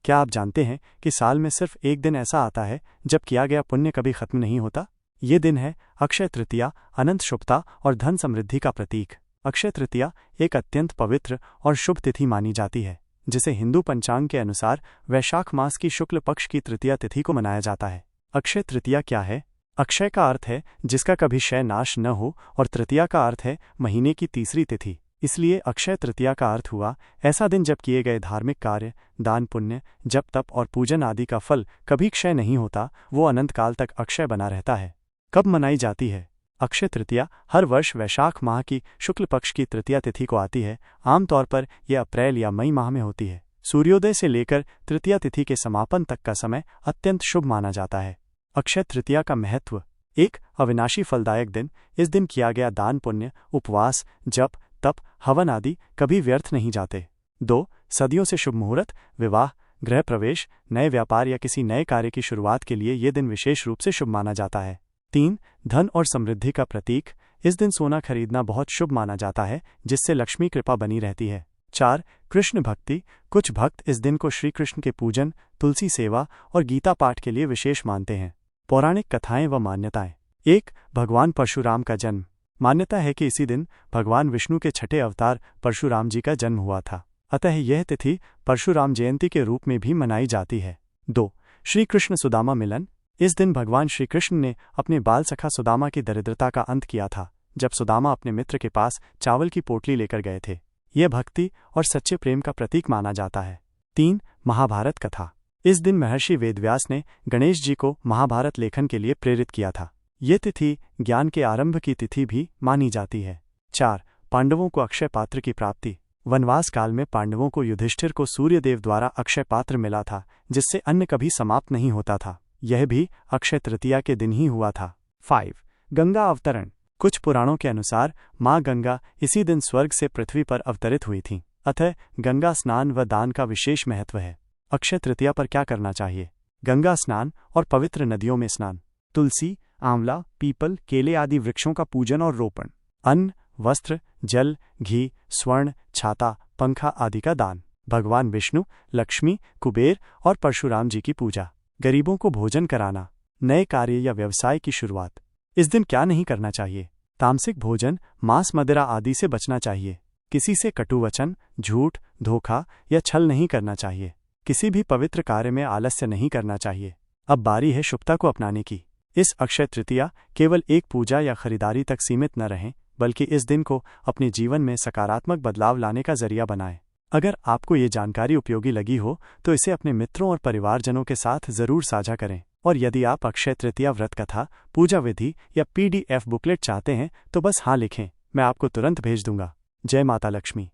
क्या आप जानते हैं कि साल में सिर्फ एक दिन ऐसा आता है जब किया गया पुण्य कभी खत्म नहीं होता? ये दिन है अक्षय तृतीया, अनंत शुभता और धन समृद्धि का प्रतीक। अक्षय तृतीया एक अत्यंत पवित्र और शुभ तिथि मानी जाती है, जिसे हिंदू पंचांग के अनुसार वैशाख मास की शुक्ल पक्ष की तृतीया तिथि को मनाया जाता है। अक्षय तृतीया क्या है? अक्षय का अर्थ है जिसका कभी क्षय नाश न हो और तृतीया का अर्थ है महीने की तीसरी तिथि। इसलिए अक्षय तृतीया का अर्थ हुआ ऐसा दिन जब किए गए धार्मिक कार्य, दान पुण्य, जप तप और पूजन आदि का फल कभी क्षय नहीं होता, वो अनंत काल तक अक्षय बना रहता है। कब मनाई जाती है? अक्षय तृतीया हर वर्ष वैशाख माह की शुक्ल पक्ष की तृतीया तिथि को आती है। आमतौर पर यह अप्रैल या मई माह में होती है। सूर्योदय से लेकर तृतीया तिथि के समापन तक का समय अत्यंत शुभ माना जाता है। अक्षय तृतीया का महत्व: 1. अविनाशी फलदायक दिन। इस दिन किया गया दान पुण्य, उपवास, जप तप, हवन आदि कभी व्यर्थ नहीं जाते। 2. सदियों से शुभ मुहूर्त, विवाह, गृह प्रवेश, नए व्यापार या किसी नए कार्य की शुरुआत के लिए यह दिन विशेष रूप से शुभ माना जाता है। 3. धन और समृद्धि का प्रतीक। इस दिन सोना खरीदना बहुत शुभ माना जाता है, जिससे लक्ष्मी कृपा बनी रहती है। 4. कृष्ण भक्ति। कुछ भक्त इस दिन को श्री कृष्ण के पूजन, तुलसी सेवा और गीता पाठ के लिए विशेष मानते हैं। पौराणिक कथाएं व मान्यताएं। 1. भगवान परशुराम का जन्म। मान्यता है कि इसी दिन भगवान विष्णु के छठे अवतार परशुराम जी का जन्म हुआ था, अतः यह तिथि परशुराम जयंती के रूप में भी मनाई जाती है। 2. श्री कृष्ण सुदामा मिलन। इस दिन भगवान श्री कृष्ण ने अपने बाल सखा सुदामा की दरिद्रता का अंत किया था, जब सुदामा अपने मित्र के पास चावल की पोटली लेकर गए थे। यह भक्ति और सच्चे प्रेम का प्रतीक माना जाता है। 3. महाभारत कथा। इस दिन महर्षि वेदव्यास ने गणेश जी को महाभारत लेखन के लिए प्रेरित किया था। ये तिथि ज्ञान के आरंभ की तिथि भी मानी जाती है। 4. पांडवों को अक्षय पात्र की प्राप्ति। वनवास काल में पांडवों को युधिष्ठिर को सूर्यदेव द्वारा अक्षय पात्र मिला था, जिससे अन्न कभी समाप्त नहीं होता था। यह भी अक्षय तृतीया के दिन ही हुआ था। 5. गंगा अवतरण। कुछ पुराणों के अनुसार माँ गंगा इसी दिन स्वर्ग से पृथ्वी पर अवतरित हुई थीं, अतः गंगा स्नान व दान का विशेष महत्व है। अक्षय तृतीया पर क्या करना चाहिए? गंगा स्नान और पवित्र नदियों में स्नान। तुलसी, आंवला, पीपल, केले आदि वृक्षों का पूजन और रोपण। अन्न, वस्त्र, जल, घी, स्वर्ण, छाता, पंखा आदि का दान। भगवान विष्णु, लक्ष्मी, कुबेर और परशुराम जी की पूजा। गरीबों को भोजन कराना। नए कार्य या व्यवसाय की शुरुआत। इस दिन क्या नहीं करना चाहिए? तामसिक भोजन, मांस मदिरा आदि से बचना चाहिए। किसी से कटु वचन, झूठ, धोखा या छल नहीं करना चाहिए। किसी भी पवित्र कार्य में आलस्य नहीं करना चाहिए। अब बारी है शुभता को अपनाने की। इस अक्षय तृतीया केवल एक पूजा या खरीदारी तक सीमित न रहें, बल्कि इस दिन को अपने जीवन में सकारात्मक बदलाव लाने का जरिया बनाएं। अगर आपको ये जानकारी उपयोगी लगी हो तो इसे अपने मित्रों और परिवारजनों के साथ जरूर साझा करें। और यदि आप अक्षय तृतीया व्रत कथा, पूजा विधि या PDF बुकलेट चाहते हैं तो बस हाँ लिखें, मैं आपको तुरंत भेज दूंगा। जय माता लक्ष्मी।